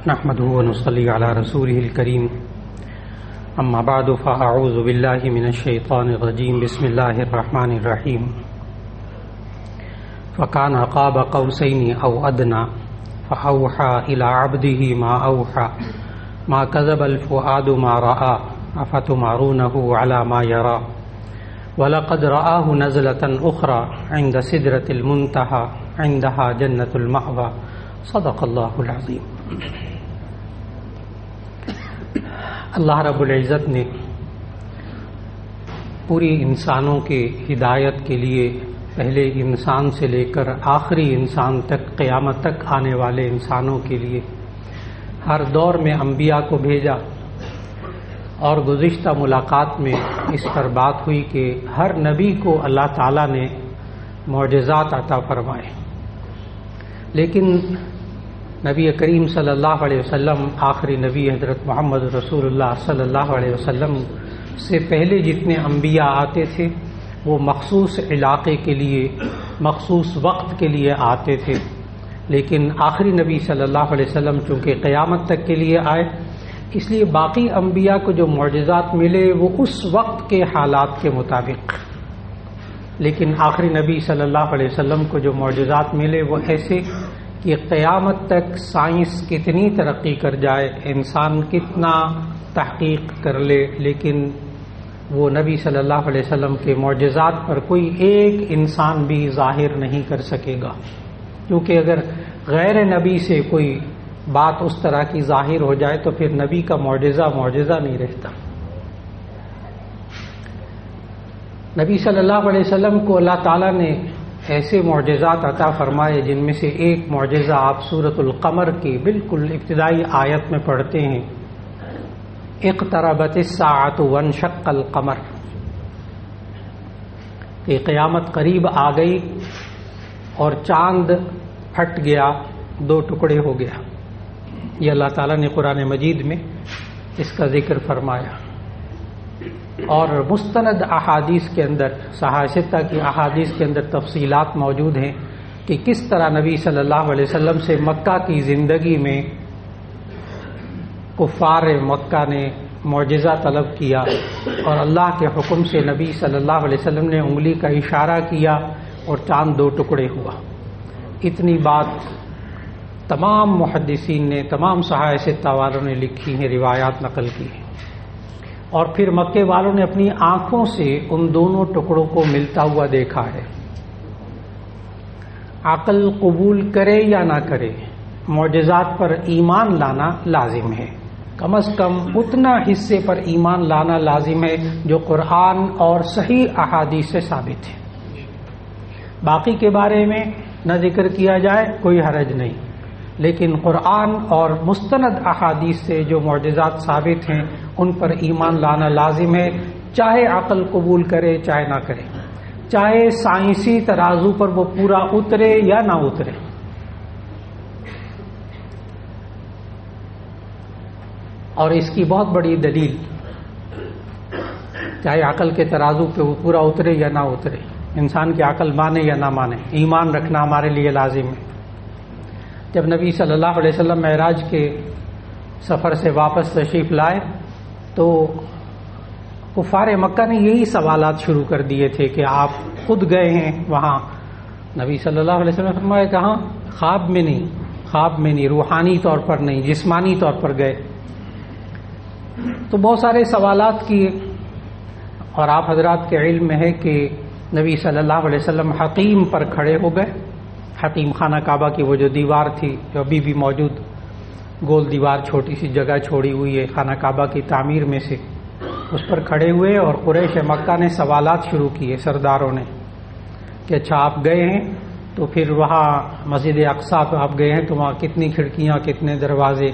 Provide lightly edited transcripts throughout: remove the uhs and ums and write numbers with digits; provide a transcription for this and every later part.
نحمده ونصلي على رسوله الكريم اما بعد فاعوذ بالله من الشيطان الرجيم بسم الله الرحمن الرحيم فكان قاب قوسين او ادنى فاوحى الى عبده ما اوحى ما كذب الفؤاد ما راى افتمارونه على ما يرى ولقد رآه نزلة اخرى عند سدرة المنتهى عندها جنة المأوى صدق اللہ العظیم۔ اللہ رب العزت نے پوری انسانوں کے ہدایت کے لیے پہلے انسان سے لے کر آخری انسان تک قیامت تک آنے والے انسانوں کے لیے ہر دور میں انبیاء کو بھیجا، اور گزشتہ ملاقات میں اس پر بات ہوئی کہ ہر نبی کو اللہ تعالیٰ نے معجزات عطا فرمائے، لیکن نبی کریم صلی اللہ علیہ وسلم آخری نبی حضرت محمد رسول اللہ صلی اللہ علیہ وسلم سے پہلے جتنے انبیاء آتے تھے وہ مخصوص علاقے کے لیے مخصوص وقت کے لیے آتے تھے، لیکن آخری نبی صلی اللہ علیہ وسلم چونکہ قیامت تک کے لیے آئے، اس لیے باقی انبیاء کو جو معجزات ملے وہ اس وقت کے حالات کے مطابق، لیکن آخری نبی صلی اللہ علیہ وسلم کو جو معجزات ملے وہ ایسے کہ قیامت تک سائنس کتنی ترقی کر جائے، انسان کتنا تحقیق کر لے، لیکن وہ نبی صلی اللہ علیہ وسلم کے معجزات پر کوئی ایک انسان بھی ظاہر نہیں کر سکے گا، کیونکہ اگر غیر نبی سے کوئی بات اس طرح کی ظاہر ہو جائے تو پھر نبی کا معجزہ نہیں رہتا۔ نبی صلی اللہ علیہ وسلم کو اللہ تعالیٰ نے ایسے معجزات عطا فرمائے جن میں سے ایک معجزہ آپ سورۃ القمر کی بالکل ابتدائی آیت میں پڑھتے ہیں، اقتربت الساعۃ وانشق القمر، کہ قیامت قریب آ گئی اور چاند پھٹ گیا، دو ٹکڑے ہو گیا۔ یہ اللہ تعالیٰ نے قرآن مجید میں اس کا ذکر فرمایا، اور مستند احادیث کے اندر صحاح کی احادیث کے اندر تفصیلات موجود ہیں کہ کس طرح نبی صلی اللہ علیہ وسلم سے مکہ کی زندگی میں کفار مکہ نے معجزہ طلب کیا، اور اللہ کے حکم سے نبی صلی اللہ علیہ وسلم نے انگلی کا اشارہ کیا اور چاند دو ٹکڑے ہوا۔ اتنی بات تمام محدثین نے، تمام صحاح ستہ والوں نے لکھی ہیں، روایات نقل کی ہیں، اور پھر مکے والوں نے اپنی آنکھوں سے ان دونوں ٹکڑوں کو ملتا ہوا دیکھا ہے۔ عقل قبول کرے یا نہ کرے، معجزات پر ایمان لانا لازم ہے، کم از کم اتنا حصے پر ایمان لانا لازم ہے جو قرآن اور صحیح احادیث سے ثابت ہے۔ باقی کے بارے میں نہ ذکر کیا جائے کوئی حرج نہیں، لیکن قرآن اور مستند احادیث سے جو معجزات ثابت ہیں ان پر ایمان لانا لازم ہے، چاہے عقل قبول کرے چاہے نہ کرے، چاہے سائنسی ترازو پر وہ پورا اترے یا نہ اترے۔ اور اس کی بہت بڑی دلیل، چاہے عقل کے ترازو پہ وہ پورا اترے یا نہ اترے، انسان کی عقل مانے یا نہ مانے، ایمان رکھنا ہمارے لیے لازم ہے۔ جب نبی صلی اللہ علیہ وسلم معراج کے سفر سے واپس تشریف لائے تو کفار مکہ نے یہی سوالات شروع کر دیے تھے کہ آپ خود گئے ہیں وہاں؟ نبی صلی اللہ علیہ وسلم نے فرمایا کہاں؟ خواب میں نہیں، روحانی طور پر نہیں، جسمانی طور پر گئے۔ تو بہت سارے سوالات کیے، اور آپ حضرات کے علم میں ہے کہ نبی صلی اللہ علیہ وسلم حقیم پر کھڑے ہو گئے۔ حقیم خانہ کعبہ کی وہ جو دیوار تھی جو ابھی بھی موجود، گول دیوار، چھوٹی سی جگہ چھوڑی ہوئی ہے خانہ کعبہ کی تعمیر میں سے، اس پر کھڑے ہوئے، اور قریش مکہ نے سوالات شروع کیے سرداروں نے کہ اچھا آپ گئے ہیں تو پھر وہاں مسجد اقصیٰ پہ آپ گئے ہیں تو وہاں کتنی کھڑکیاں، کتنے دروازے؟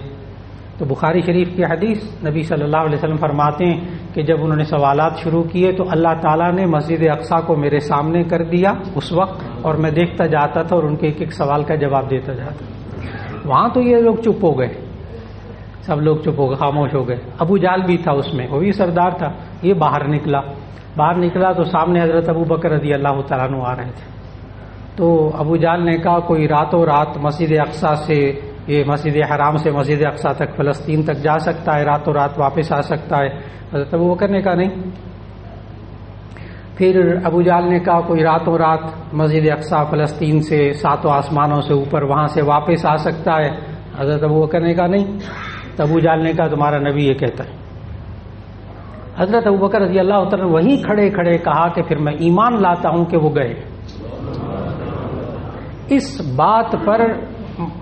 تو بخاری شریف کی حدیث، نبی صلی اللہ علیہ وسلم فرماتے ہیں کہ جب انہوں نے سوالات شروع کیے تو اللہ تعالیٰ نے مسجد اقصیٰ کو میرے سامنے کر دیا اس وقت، اور میں دیکھتا جاتا تھا اور ان کے ایک ایک سوال کا جواب دیتا جاتا۔ وہاں تو یہ لوگ چپ ہو گئے، سب لوگ چپ ہو گئے، خاموش ہو گئے۔ ابو جہل بھی تھا اس میں، وہ بھی سردار تھا، یہ باہر نکلا تو سامنے حضرت ابو بکر رضی اللہ تعالیٰ عنہ آ رہے تھے۔ تو ابو جہل نے کہا کوئی راتوں رات مسجد اقصیٰ سے یہ مسجد حرام سے مسجد اقصیٰ تک فلسطین تک جا سکتا ہے، راتوں رات واپس آ سکتا ہے؟ حضرت ابوبکر نے کہا نہیں۔ پھر ابو جہل نے کہا کوئی راتوں رات مسجد اقصیٰ فلسطین سے 7 آسمانوں سے اوپر وہاں سے واپس آ سکتا ہے؟ حضرت ابوبکر نے کہا نہیں۔ تو ابو جہل نے کہا تمہارا نبی یہ کہتا ہے۔ حضرت ابوبکر رضی اللہ تعالیٰ نے وہیں کھڑے کھڑے کہا کہ پھر میں ایمان لاتا ہوں کہ وہ گئے۔ اس بات پر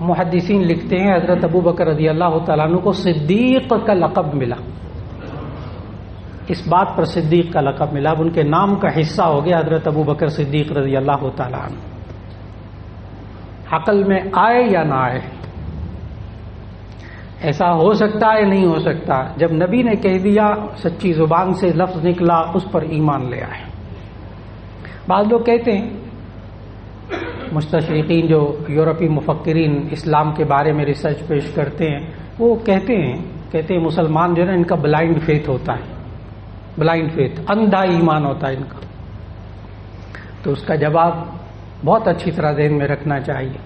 محدثین لکھتے ہیں حضرت ابوبکر رضی اللہ تعالیٰ عنہ کو صدیق کا لقب ملا، اس بات پر صدیق کا لقب ملا، اب ان کے نام کا حصہ ہو گیا حضرت ابوبکر صدیق رضی اللہ تعالیٰ عنہ۔ عقل میں آئے یا نہ آئے، ایسا ہو سکتا ہے نہیں ہو سکتا، جب نبی نے کہہ دیا سچی زبان سے لفظ نکلا اس پر ایمان لے آئے۔ بعض لوگ کہتے ہیں، مستشرقین جو یورپی مفکرین اسلام کے بارے میں ریسرچ پیش کرتے ہیں، وہ کہتے ہیں مسلمان جو ہے نا ان کا بلائنڈ فیتھ ہوتا ہے، بلائنڈ فیتھ، اندھا ایمان ہوتا ہے ان کا۔ تو اس کا جواب بہت اچھی طرح ذہن میں رکھنا چاہیے،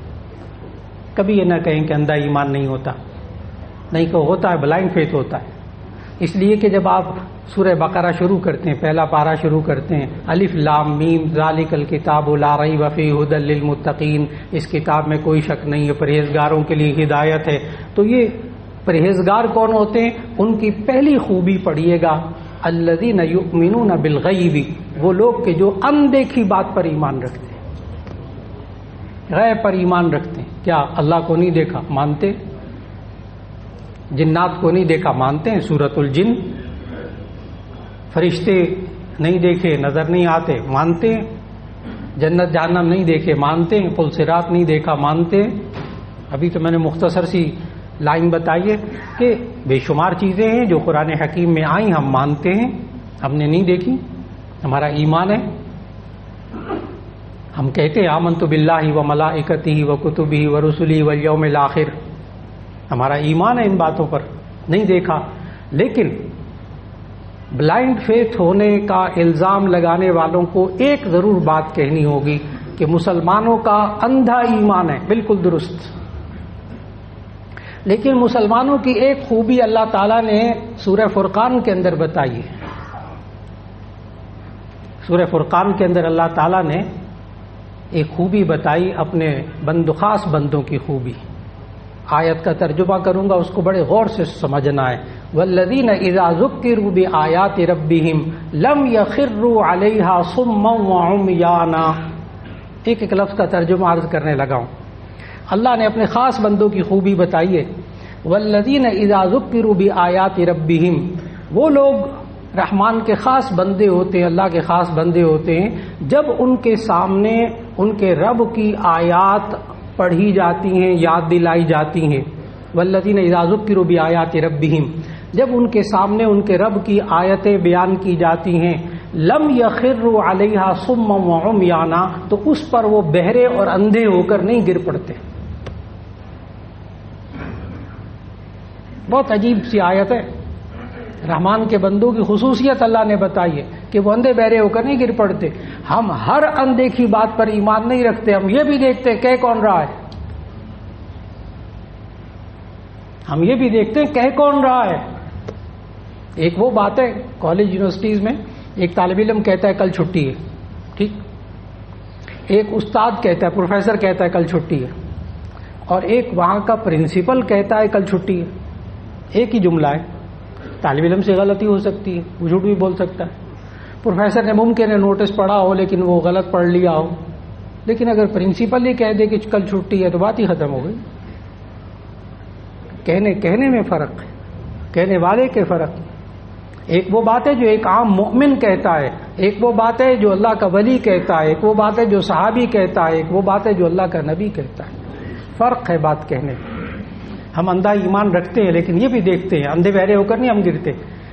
کبھی یہ نہ کہیں کہ اندھا ایمان نہیں ہوتا، نہیں کہ ہوتا ہے، بلائنڈ فیتھ ہوتا ہے۔ اس لیے کہ جب آپ سورہ بقرہ شروع کرتے ہیں، پہلا پارہ شروع کرتے ہیں، الف لام میم ذالک الکتاب لا ریب فیہ ھدی للمتقین، اس کتاب میں کوئی شک نہیں ہے، پرہیزگاروں کے لیے ہدایت ہے۔ تو یہ پرہیزگار کون ہوتے ہیں؟ ان کی پہلی خوبی پڑھیے گا، الذین یؤمنون بالغیب، وہ لوگ کہ جو اندیکھی بات پر ایمان رکھتے ہیں، غیب پر ایمان رکھتے ہیں۔ کیا اللہ کو نہیں دیکھا؟ مانتے۔ جنات کو نہیں دیکھا؟ مانتے ہیں، سورۃ الجن۔ فرشتے نہیں دیکھے، نظر نہیں آتے، مانتے ہیں۔ جنت جہنم نہیں دیکھے، مانتے ہیں۔ پل صراط نہیں دیکھا، مانتے ہیں۔ ابھی تو میں نے مختصر سی لائن بتائی ہے کہ بے شمار چیزیں ہیں جو قرآن حکیم میں آئیں، ہم مانتے ہیں، ہم نے نہیں دیکھی، ہمارا ایمان ہے۔ ہم کہتے ہیں آمنت باللہ و ملائکتہ و کتبہ و رسلہ والیوم الآخر، ہمارا ایمان ہے ان باتوں پر، نہیں دیکھا۔ لیکن بلائنڈ فیتھ ہونے کا الزام لگانے والوں کو ایک ضرور بات کہنی ہوگی کہ مسلمانوں کا اندھا ایمان ہے، بالکل درست۔ لیکن مسلمانوں کی ایک خوبی اللہ تعالیٰ نے سورہ فرقان کے اندر بتائی ہے۔ سورہ فرقان کے اندر اللہ تعالیٰ نے ایک خوبی بتائی، اپنے خاص بندوں کی خوبی۔ آیت کا ترجمہ کروں گا، اس کو بڑے غور سے سمجھنا ہے۔ والذین اذا ذکروا بآیات ربہم لم یخروا علیہا صما وعمیانا۔ ایک ایک لفظ کا ترجمہ عرض کرنے لگا ہوں۔ اللہ نے اپنے خاص بندوں کی خوبی بتائی ہے۔ والذین اذا ذکروا بآیات ربہم، وہ لوگ رحمان کے خاص بندے ہوتے ہیں، اللہ کے خاص بندے ہوتے ہیں، جب ان کے سامنے ان کے رب کی آیات پڑھی جاتی ہیں، یاد دلائی جاتی ہیں۔ والذین اذا ذکروا بآیات ربہم، جب ان کے سامنے ان کے رب کی آیتیں بیان کی جاتی ہیں، لم یخروا علیہا صما وعمیانا، تو اس پر وہ بہرے اور اندھے ہو کر نہیں گر پڑتے۔ بہت عجیب سی آیت ہے، رحمان کے بندوں کی خصوصیت اللہ نے بتائی ہے کہ وہ اندھے بہرے ہو کر نہیں گر پڑتے۔ ہم ہر اندیکھی بات پر ایمان نہیں رکھتے، ہم یہ بھی دیکھتے ہیں کہہ کون رہا ہے، ہم یہ بھی دیکھتے ہیں کہہ کون رہا ہے۔ ایک وہ بات ہے، کالج یونیورسٹیز میں ایک طالب علم کہتا ہے کل چھٹی ہے، ٹھیک، ایک استاد کہتا ہے، پروفیسر کہتا ہے کل چھٹی ہے، اور ایک وہاں کا پرنسپل کہتا ہے کل چھٹی ہے۔ ایک ہی جملہ ہے، طالب علم سے غلطی ہو سکتی ہے، وہ جھوٹ بھی بول سکتا ہے۔ پروفیسر نے ممکن ہے نوٹس پڑھا ہو لیکن وہ غلط پڑھ لیا ہو، لیکن اگر پرنسپل ہی کہہ دے کہ کل چھٹی ہے تو بات ہی ختم ہو گئی۔ کہنے میں فرق ہے، کہنے والے کے فرق۔ ایک وہ بات ہے جو ایک عام مومن کہتا ہے، ایک وہ بات ہے جو اللہ کا ولی کہتا ہے، ایک وہ بات ہے جو صحابی کہتا ہے، ایک وہ بات ہے جو اللہ کا نبی کہتا ہے۔ فرق ہے بات کہنے میں۔ ہم اندھا ایمان رکھتے ہیں لیکن یہ بھی دیکھتے ہیں، اندھے بہرے ہو کر نہیں ہم گرتے،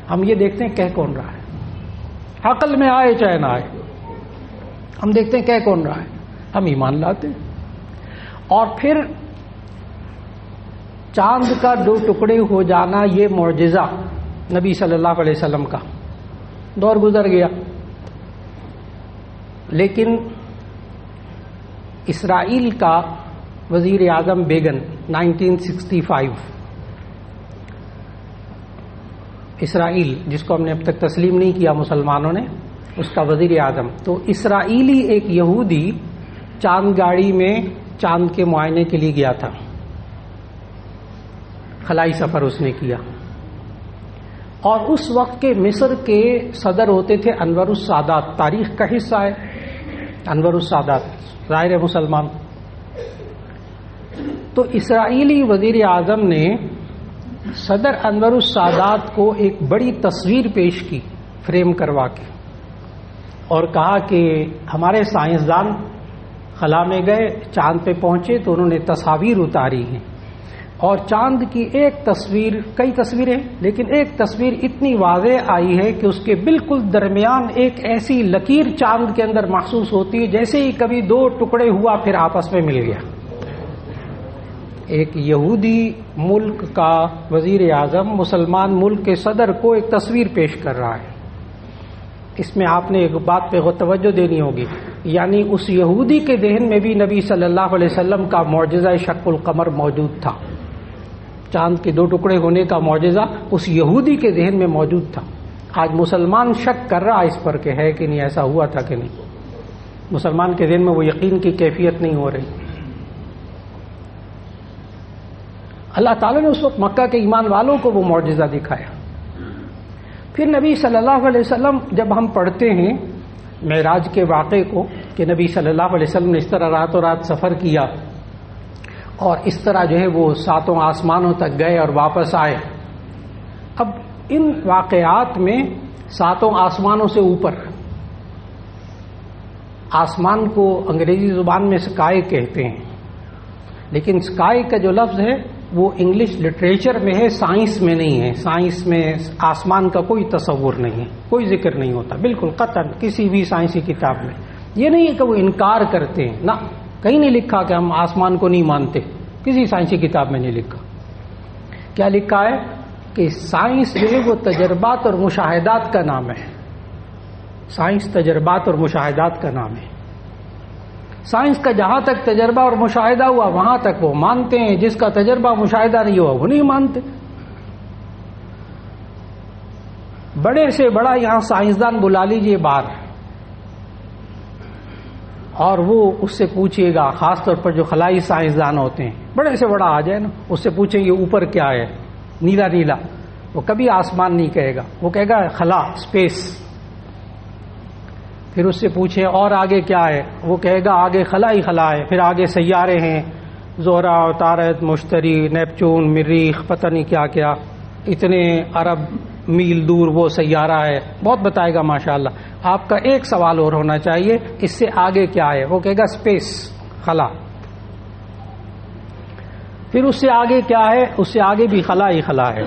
ہم یہ دیکھتے ہیں کہہ کون رہا ہے، عقل میں آئے چاہے نہ آئے، ہم دیکھتے ہیں کہہ کون رہا ہے، ہم ایمان لاتے ہیں۔ اور پھر چاند کا 2 ٹکڑے ہو جانا، یہ معجزہ نبی صلی اللہ علیہ وسلم کا، دور گزر گیا، لیکن اسرائیل کا وزیر اعظم بیگن 1965 اسرائیل، جس کو ہم نے اب تک تسلیم نہیں کیا مسلمانوں نے، اس کا وزیر اعظم. تو اسرائیلی ایک یہودی چاند گاڑی میں چاند کے معائنے کے لیے گیا تھا، خلائی سفر اس نے کیا. اور اس وقت کے مصر کے صدر ہوتے تھے انور السادات. تاریخ کا حصہ ہے انور السادات، ظاہر ہے مسلمان. تو اسرائیلی وزیر اعظم نے صدر انور السادات کو ایک بڑی تصویر پیش کی فریم کروا کے، اور کہا کہ ہمارے سائنسدان خلا میں گئے، چاند پہ پہنچے تو انہوں نے تصاویر اتاری ہیں، اور چاند کی ایک تصویر، کئی تصویریں لیکن ایک تصویر اتنی واضح آئی ہے کہ اس کے بالکل درمیان ایک ایسی لکیر چاند کے اندر محسوس ہوتی ہے جیسے ہی کبھی دو ٹکڑے ہوا پھر آپس میں مل گیا. ایک یہودی ملک کا وزیر اعظم مسلمان ملک کے صدر کو ایک تصویر پیش کر رہا ہے. اس میں آپ نے ایک بات پہ توجہ دینی ہوگی، یعنی اس یہودی کے ذہن میں بھی نبی صلی اللہ علیہ وسلم کا معجزہ شق القمر موجود تھا. چاند کے دو ٹکڑے ہونے کا معجزہ اس یہودی کے ذہن میں موجود تھا. آج مسلمان شک کر رہا اس پر کہ ہے کہ نہیں، ایسا ہوا تھا کہ نہیں. مسلمان کے ذہن میں وہ یقین کی کیفیت نہیں ہو رہی. اللہ تعالیٰ نے اس وقت مکہ کے ایمان والوں کو وہ معجزہ دکھایا. پھر نبی صلی اللہ علیہ وسلم، جب ہم پڑھتے ہیں معراج کے واقعے کو کہ نبی صلی اللہ علیہ وسلم نے اس طرح راتوں رات سفر کیا اور اس طرح جو ہے وہ 7 آسمانوں تک گئے اور واپس آئے. اب ان واقعات میں 7 آسمانوں سے اوپر، آسمان کو انگریزی زبان میں سکائی کہتے ہیں، لیکن سکائی کا جو لفظ ہے وہ انگلش لٹریچر میں ہے، سائنس میں نہیں ہے. سائنس میں آسمان کا کوئی تصور نہیں ہے، کوئی ذکر نہیں ہوتا بالکل قطعاً کسی بھی سائنسی کتاب میں. یہ نہیں ہے کہ وہ انکار کرتے ہیں، نہ، کہیں نہیں لکھا کہ ہم آسمان کو نہیں مانتے، کسی سائنسی کتاب میں نہیں لکھا. کیا لکھا ہے کہ سائنس جو ہے وہ تجربات اور مشاہدات کا نام ہے. سائنس تجربات اور مشاہدات کا نام ہے. سائنس کا جہاں تک تجربہ اور مشاہدہ ہوا وہاں تک وہ مانتے ہیں، جس کا تجربہ مشاہدہ نہیں ہوا وہ نہیں مانتے. بڑے سے بڑا یہاں سائنسدان بلا لیجئے باہر اور وہ اس سے پوچھئے گا، خاص طور پر جو خلائی سائنسدان ہوتے ہیں، بڑے سے بڑا آ جائے نا، اس سے پوچھیں یہ اوپر کیا ہے، نیلا نیلا، وہ کبھی آسمان نہیں کہے گا، وہ کہے گا خلا، اسپیس. پھر اس سے پوچھیں اور آگے کیا ہے، وہ کہے گا آگے خلا ہی خلا ہے. پھر آگے سیارے ہیں، زہرہ، عطارد، مشتری، نیپچون، مریخ، پتہ نہیں کیا کیا، اتنے ارب میل دور وہ سیارہ ہے، بہت بتائے گا ماشاءاللہ. آپ کا ایک سوال اور ہونا چاہیے، اس سے آگے کیا ہے، وہ کہے گا اسپیس، خلا. پھر اس سے آگے کیا ہے، اس سے آگے بھی خلا ہی خلا ہے.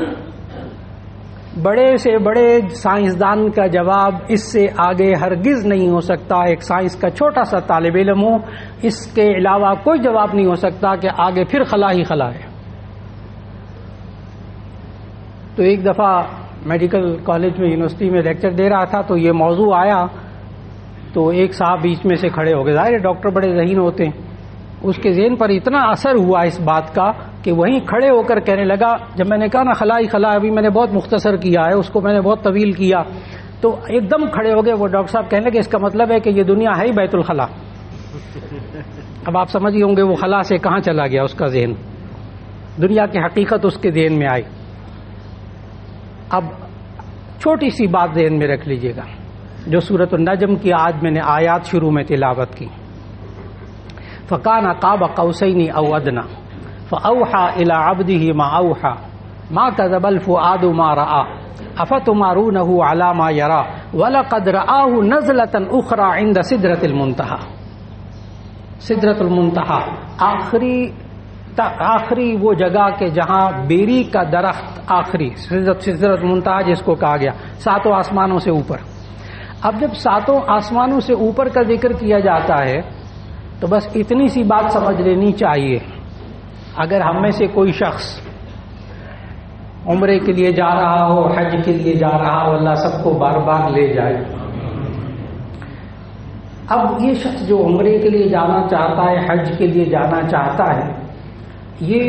بڑے سے بڑے سائنسدان کا جواب اس سے آگے ہرگز نہیں ہو سکتا. ایک سائنس کا چھوٹا سا طالب علم ہو، اس کے علاوہ کوئی جواب نہیں ہو سکتا کہ آگے پھر خلا ہی خلا ہے. تو ایک دفعہ میڈیکل کالج میں، یونیورسٹی میں لیکچر دے رہا تھا تو یہ موضوع آیا، تو ایک صاحب بیچ میں سے کھڑے ہو گئے. ظاہر ہے ڈاکٹر بڑے ذہین ہوتے ہیں، اس کے ذہن پر اتنا اثر ہوا اس بات کا کہ وہیں کھڑے ہو کر کہنے لگا، جب میں نے کہا نا خلا ہی خلا، ابھی میں نے بہت مختصر کیا ہے، اس کو میں نے بہت طویل کیا، تو ایک دم کھڑے ہو گئے وہ ڈاکٹر صاحب، کہنے لگے اس کا مطلب ہے کہ یہ دنیا ہے ہی بیت الخلا. اب آپ سمجھ ہی ہوں گے وہ خلا سے کہاں چلا گیا اس کا ذہن، دنیا کی حقیقت اس کے ذہن میں آئی. اب چھوٹی سی بات ذہن میں رکھ لیجئے گا، جو سورۃ النجم کی آج میں نے آیات شروع میں تلاوت کی، فَكَانَ قَابَ قَوْسَيْنِ أَوْ أَدْنَىٰ فَأَوْحَىٰ إِلَىٰ عَبْدِهِ مَا أَوْحَىٰ مَا كَذَبَ الْفُؤَادُ مَا رَأَىٰ أَفَتُمَارُونَهُ عَلَىٰ مَا يَرَىٰ وَلَقَدْ رَآهُ نَزْلَةً أُخْرَىٰ عِندَ سِدْرَةِ الْمُنتَهَىٰ. سدرۃ المنتہا، آخری وہ جگہ کہ جہاں بیری کا درخت، آخری سدرۃ المنتہا جس کو کہا گیا، 7 آسمانوں سے اوپر. اب جب 7 آسمانوں سے اوپر کا ذکر کیا جاتا ہے تو بس اتنی سی بات سمجھ لینی چاہیے، اگر ہم میں سے کوئی شخص عمرے کے لیے جا رہا ہو، حج کے لیے جا رہا ہو، اللہ سب کو بار بار لے جائے. اب یہ شخص جو عمرے کے لیے جانا چاہتا ہے، حج کے لیے جانا چاہتا ہے، یہ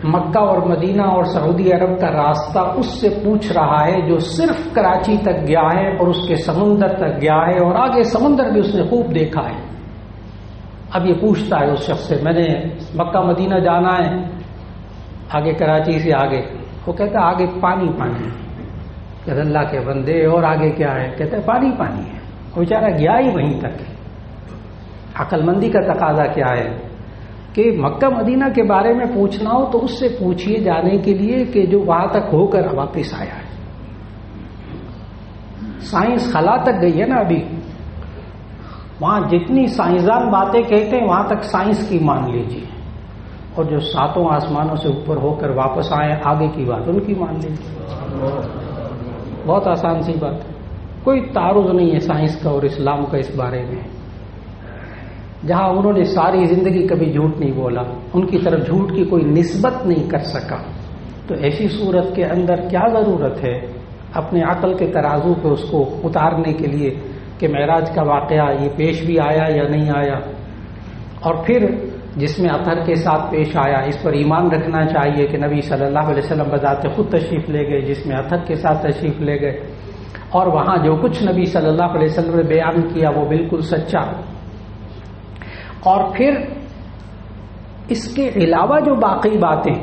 مکہ اور مدینہ اور سعودی عرب کا راستہ اس سے پوچھ رہا ہے جو صرف کراچی تک گیا ہے اور اس کے سمندر تک گیا ہے اور آگے سمندر بھی اس نے خوب دیکھا ہے۔ اب یہ پوچھتا ہے اس شخص سے، میں نے مکہ مدینہ جانا ہے، آگے کراچی سے آگے، وہ کہتا ہے آگے پانی پانی ہے۔ کہتا اللہ کے بندے اور آگے کیا ہے؟ کہتا ہے پانی پانی ہے۔ وہ بیچارہ گیا ہی وہیں تک۔ عقل مندی کا تقاضا کیا ہے کہ مکہ مدینہ کے بارے میں پوچھنا ہو تو اس سے پوچھیے جانے کے لیے کہ جو وہاں تک ہو کر واپس آیا ہے۔ سائنس خلا تک گئی ہے نا، ابھی وہاں جتنی سائنسدان باتیں کہتے ہیں وہاں تک سائنس کی مان لیجیے، اور جو ساتوں آسمانوں سے اوپر ہو کر واپس آئے آگے کی بات ان کی مان لیجیے۔ بہت آسان سی بات ہے، کوئی تعارض نہیں ہے سائنس کا اور اسلام کا اس بارے میں۔ جہاں انہوں نے ساری زندگی کبھی جھوٹ نہیں بولا، ان کی طرف جھوٹ کی کوئی نسبت نہیں کر سکا، تو ایسی صورت کے اندر کیا ضرورت ہے اپنے عقل کے ترازو پہ اس کو اتارنے کے لیے کہ معراج کا واقعہ یہ پیش بھی آیا یا نہیں آیا، اور پھر جس میں اثر کے ساتھ پیش آیا اس پر ایمان رکھنا چاہیے کہ نبی صلی اللہ علیہ وسلم بذات خود تشریف لے گئے، جس میں اثر کے ساتھ تشریف لے گئے، اور وہاں جو کچھ نبی صلی اللہ علیہ وسلم نے بیان کیا وہ بالکل سچا۔ اور پھر اس کے علاوہ جو باقی باتیں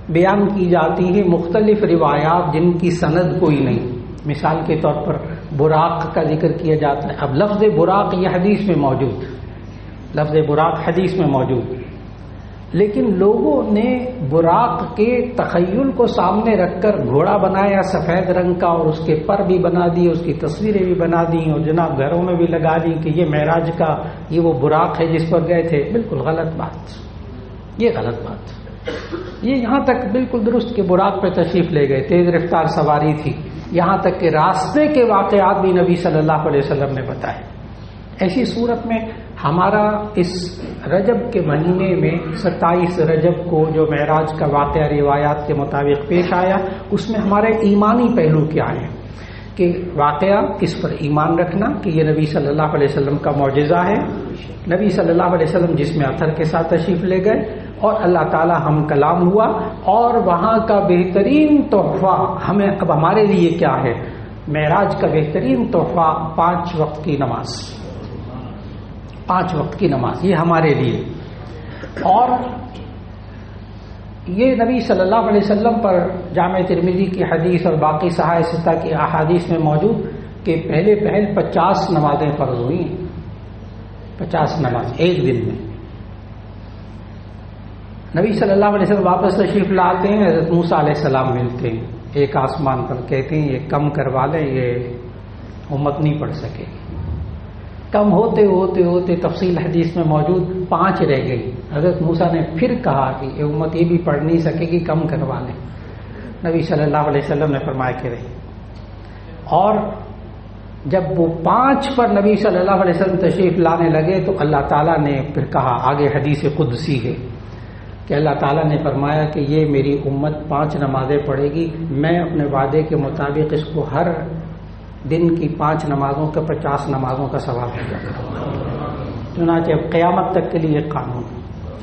بیان کی جاتی ہیں، مختلف روایات جن کی سند کوئی نہیں، مثال کے طور پر براق کا ذکر کیا جاتا ہے۔ اب لفظ براق یہ حدیث میں موجود، لفظ براق حدیث میں موجود، لیکن لوگوں نے براق کے تخیل کو سامنے رکھ کر گھوڑا بنایا سفید رنگ کا، اور اس کے پر بھی بنا دیے، اس کی تصویریں بھی بنا دی، اور جناب گھروں میں بھی لگا دی کہ یہ معراج کا یہ وہ براق ہے جس پر گئے تھے۔ بالکل غلط بات، یہ غلط بات۔ یہ یہاں تک بالکل درست کہ براق پہ تشریف لے گئے، تیز رفتار سواری تھی، یہاں تک کہ راستے کے واقعات بھی نبی صلی اللہ علیہ وسلم نے بتائے۔ ایسی صورت میں ہمارا اس رجب کے مہینے میں 27 رجب کو جو معراج کا واقعہ روایات کے مطابق پیش آیا، اس میں ہمارے ایمانی پہلو کیا ہیں کہ واقعہ اس پر ایمان رکھنا کہ یہ نبی صلی اللہ علیہ وسلم کا معجزہ ہے، نبی صلی اللہ علیہ وسلم جس میں اثر کے ساتھ تشریف لے گئے اور اللہ تعالی ہم کلام ہوا، اور وہاں کا بہترین تحفہ ہمیں اب ہمارے لیے کیا ہے؟ معراج کا بہترین تحفہ 5 وقت کی نماز، 5 وقت کی نماز، یہ ہمارے لیے۔ اور یہ نبی صلی اللہ علیہ وسلم پر جامع ترمذی کی حدیث اور باقی صحاح ستہ کی احادیث میں موجود کہ پہلے 50 نمازیں فرض ہوئی، 50 نماز ایک دن میں۔ نبی صلی اللہ علیہ وسلم واپس تشریف لاتے ہیں، حضرت موسیٰ علیہ السلام ملتے ہیں ایک آسمان پر، کہتے ہیں یہ کم کروا لیں، یہ امت نہیں پڑھ سکے۔ کم ہوتے ہوتے ہوتے تفصیل حدیث میں موجود 5 رہ گئی۔ حضرت موسیٰ نے پھر کہا کہ یہ امت یہ بھی پڑھ نہیں سکے گی، کم کروا لیں۔ نبی صلی اللہ علیہ وسلم نے فرمایا کہ رہی، اور جب وہ 5 پر نبی صلی اللہ علیہ وسلم تشریف لانے لگے تو اللہ تعالیٰ نے پھر کہا، آگے حدیث قدسی ہے کہ اللہ تعالیٰ نے فرمایا کہ یہ میری امت 5 نمازیں پڑھے گی، میں اپنے وعدے کے مطابق اس کو ہر دن کی 5 نمازوں کا 50 نمازوں کا ثواب دیا کروں گا۔ چنانچہ اب قیامت تک کے لیے قانون،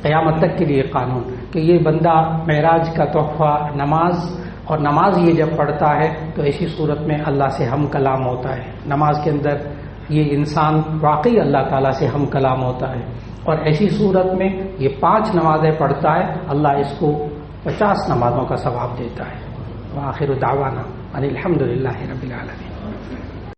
قیامت تک کے لیے قانون کہ یہ بندہ معراج کا تحفہ نماز، اور نماز یہ جب پڑھتا ہے تو ایسی صورت میں اللہ سے ہم کلام ہوتا ہے۔ نماز کے اندر یہ انسان واقعی اللہ تعالیٰ سے ہم کلام ہوتا ہے، اور ایسی صورت میں یہ 5 نمازیں پڑھتا ہے، اللہ اس کو 50 نمازوں کا ثواب دیتا ہے۔ وآخر دعوانا ان الحمد للہ رب العالمین۔